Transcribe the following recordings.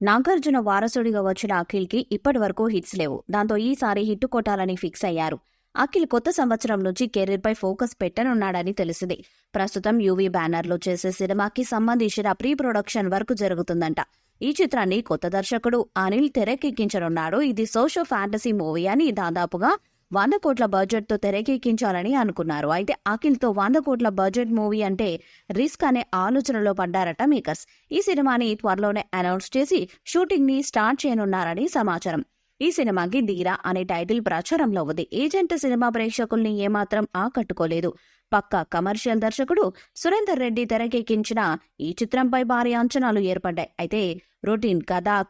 నాగార్జున వారసుడిగా వచ్చిన అఖిల్కి ఇప్పటి వరకు హిట్స్ లేవు. దాంతో ఈసారి హిట్ కొట్టాలని ఫిక్స్ అయ్యారు. అఖిల్ కొత్త సంవత్సరం నుంచి కెరీర్ పై ఫోకస్ పెట్టనున్నాడని తెలిసింది. ప్రస్తుతం యూవీ బ్యానర్లో చేసే సినిమాకి సంబంధించిన ప్రీ ప్రొడక్షన్ వర్క్ జరుగుతుందంట. ఈ చిత్రాన్ని కొత్త దర్శకుడు అనిల్ తెరకెక్కించనున్నాడు. ఇది సోషో ఫ్యాంటసీ మూవీ అని దాదాపుగా 100 కోట్ల బడ్జెట్ తో తెరకెక్కించాలని అనుకున్నారు. అయితే అఖిల్ తో 100 కోట్ల బడ్జెట్ మూవీ అంటే రిస్క్ అనే ఆలోచనలో పడ్డారట మేకర్స్. ఈ సినిమాని త్వరలోనే అనౌన్స్ చేసి షూటింగ్ ని స్టార్ట్ చేయనున్నారని సమాచారం. ఈ సినిమాకి ధీరా అనే టైటిల్ ప్రచారంలో ఉంది. ఏజెంట్ సినిమా ప్రేక్షకుల్ని ఏమాత్రం ఆకట్టుకోలేదు. పక్కా కమర్షియల్ దర్శకుడు సురేందర్ రెడ్డి తెరకెక్కించిన ఈ చిత్రంపై భారీ అంచనాలు ఏర్పడ్డాయి. అయితే రొటీన్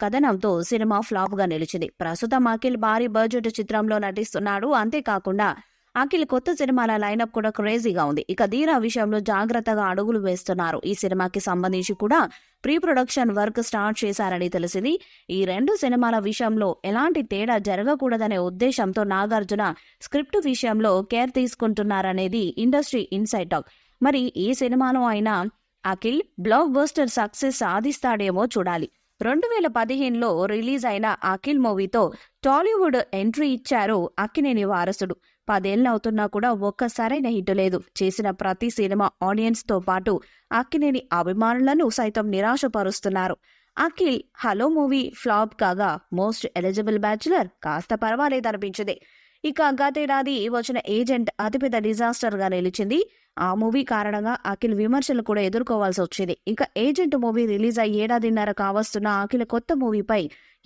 కథనంతో సినిమా ఫ్లాప్ గా నిలిచింది. ప్రస్తుతం అఖిల్ భారీ బడ్జెట్ చిత్రంలో నటిస్తున్నాడు. అంతేకాకుండా అఖిల్ కొత్త సినిమాల లైనప్ కూడా క్రేజీగా ఉంది. ఇక ధీరా విషయంలో జాగ్రత్తగా అడుగులు వేస్తున్నారు. ఈ సినిమాకి సంబంధించి కూడా ప్రీ ప్రొడక్షన్ వర్క్ స్టార్ట్ చేశారని తెలిసింది. ఈ 2 సినిమాల విషయంలో ఎలాంటి తేడా జరగకూడదనే ఉద్దేశంతో నాగార్జున స్క్రిప్ట్ విషయంలో కేర్ తీసుకుంటున్నారనేది ఇండస్ట్రీ ఇన్సైడ్ టాక్. మరి ఈ సినిమాలో అయినా అఖిల్ బ్లాక్ బస్టర్ సక్సెస్ సాధిస్తాడేమో చూడాలి. 2015లో రిలీజ్ అయిన అఖిల్ మూవీతో టాలీవుడ్ ఎంట్రీ ఇచ్చారు అక్కినేని వారసుడు. 10 ఏళ్లు అవుతున్నా కూడా ఒక్కసారైనా హిట్ లేదు. చేసిన ప్రతి సినిమా ఆడియన్స్ తో పాటు అక్కినేని అభిమానులను సైతం నిరాశపరుస్తున్నారు. అఖిల్ హలో మూవీ ఫ్లాప్ కాగా మోస్ట్ ఎలిజిబుల్ బ్యాచులర్ కాస్త పర్వాలేదనిపించింది. ఇక గతేడాది వచ్చిన ఏజెంట్ అతిపెద్ద డిజాస్టర్ గా నిలిచింది. ఆ మూవీ కారణంగా అఖిల్ విమర్శలు కూడా ఎదుర్కోవాల్సి వచ్చింది. ఇక ఏజెంట్ మూవీ రిలీజ్ అయ్యి ఏడాదిన్నర కావస్తున్న అఖిల్ కొత్త మూవీపై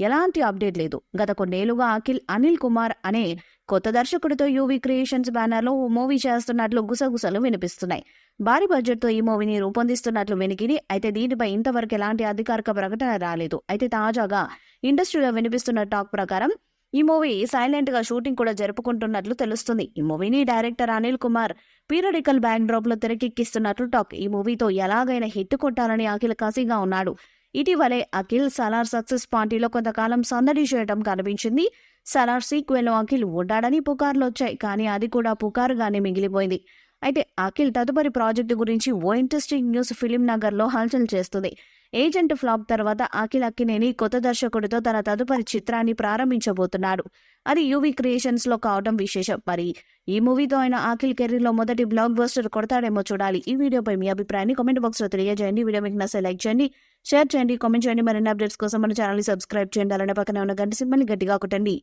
ఎలాంటి అప్డేట్ లేదు. గత కొన్నేళ్లుగా అఖిల్ అనిల్ కుమార్ అనే కొత్త దర్శకుడితో యూవీ క్రియేషన్స్ బ్యానర్ లో మూవీ చేస్తున్నట్లు గుసగుసలు వినిపిస్తున్నాయి. భారీ బడ్జెట్ తో ఈ మూవీని రూపొందిస్తున్నట్లు వెనికిడి. అయితే దీనిపై ఇంతవరకు ఎలాంటి అధికారిక ప్రకటన రాలేదు. అయితే తాజాగా ఇండస్ట్రీలో వినిపిస్తున్న టాక్ ప్రకారం ఈ మూవీ సైలెంట్ గా షూటింగ్ కూడా జరుపుకుంటున్నట్లు తెలుస్తుంది. ఈ మూవీని director Anil Kumar periodical back drop లో తెరకెక్కిస్తున్నట్లు టాక్. ఈ మూవీతో ఎలాగైనా హిట్ కొట్టాలని అఖిల్ కసిగా ఉన్నాడు. ఇటీవలే అఖిల్ సలార్ సక్సెస్ పార్టీలో కొంతకాలం సందడి చేయడం కనిపించింది. సలార్ సీక్వెల్ లో అఖిల్ ఉంటాడని పుకార్లు వచ్చాయి. కానీ అది కూడా పుకారుగానే మిగిలిపోయింది. అయితే అఖిల్ తదుపరి ప్రాజెక్టు గురించి ఓ ఇంట్రెస్టింగ్ న్యూస్ ఫిలిం నగర్ లో హల్చల్ చేస్తుంది. ఏజెంట్ ఫ్లాప్ తర్వాత అఖిల్ అక్కినేని కొత్త దర్శకుడితో తన తదుపరి చిత్రాన్ని ప్రారంభించబోతున్నాడు. అది యూవీ క్రియేషన్స్ లో కావడం విశేషం. మరి ఈ మూవీతో ఆయన అఖిల్ కెరీర్ లో మొదటి బ్లాక్ బస్టర్ కొడతాడేమో చూడాలి. ఈ వీడియోపై మీ అభిప్రాయాన్ని కామెంట్ బాక్స్ లో తెలియజేయండి. వీడియో మీకు నచ్చితే లైక్ చేయండి, షేర్ చేయండి, కామెంట్ చేయండి. మరిన్ని అప్డేట్స్ కోసం మన ఛానల్ ని సబ్స్క్రైబ్ చేయండి. అలానే పక్కనే ఉన్న గంట సింబల్ ని గట్టిగా కొట్టండి.